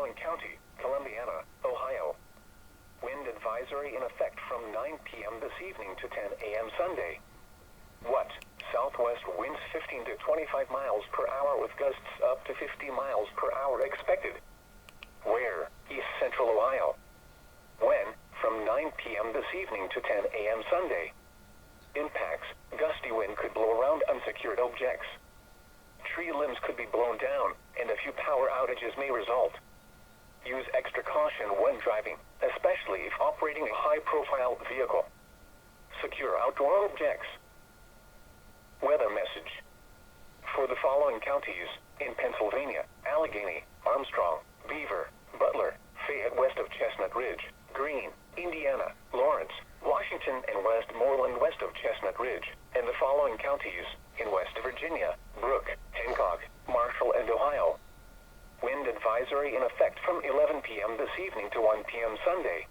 following county: Columbiana, Ohio. Wind advisory in effect from 9 p.m. this evening to 10 a.m. Sunday. What? Southwest winds 15 to 25 miles per hour with gusts up to 50 miles per hour expected. Where? East Central Ohio. When? From 9 p.m. this evening to 10 a.m. Sunday. Impacts: gusty wind could blow around unsecured objects. Tree limbs could be blown down, and a few power outages may result. Use extra caution when driving, especially if operating a high-profile vehicle. Secure outdoor objects. Weather message. For the following counties: in Pennsylvania: Allegheny, Armstrong, Beaver, Butler, Fayette west of Chestnut Ridge, Greene, Indiana, Lawrence, Washington, and Westmoreland west of Chestnut Ridge, and the following counties: in West Virginia: Brooke, Hancock, Marshall, and Ohio. Wind advisory in effect from 11 p.m. this evening to 1 p.m. Sunday.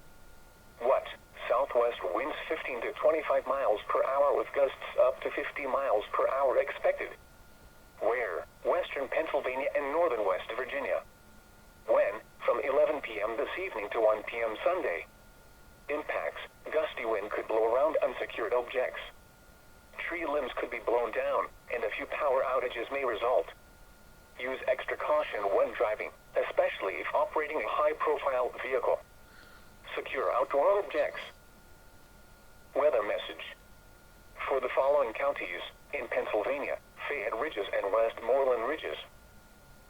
What? Southwest winds 15 to 25 miles per hour with gusts up to 50 miles per hour expected. Where? Western Pennsylvania and northern West Virginia. When? From 11 p.m. this evening to 1 p.m. Sunday. Impacts: gusty wind could blow around unsecured objects. Tree limbs could be blown down, and a few power outages may result. Use extra caution when driving, especially if operating a high-profile vehicle. Secure outdoor objects. Weather message. For the following counties: in Pennsylvania: Fayette Ridges and Westmoreland Ridges.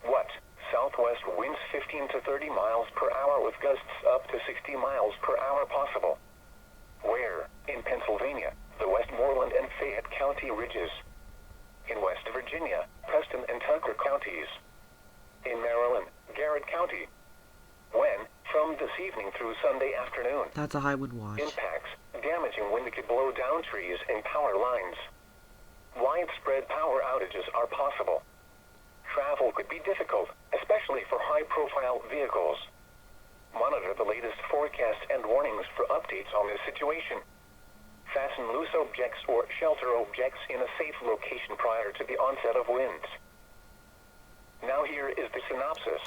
What? Southwest winds 15 to 30 miles per hour with gusts up to 60 miles per hour possible. Where? In Pennsylvania: the Westmoreland and Fayette County Ridges. In West Virginia: Preston and Tucker counties. In Maryland: Garrett County. When? From this evening through Sunday afternoon. That's a high wind watch. Impacts: damaging wind could blow down trees and power lines. Widespread power outages are possible. Travel could be difficult, especially for high-profile vehicles. Monitor the latest forecasts and warnings for updates on this situation. Fasten loose objects or shelter objects in a safe location prior to the onset of winds. Now here is the synopsis.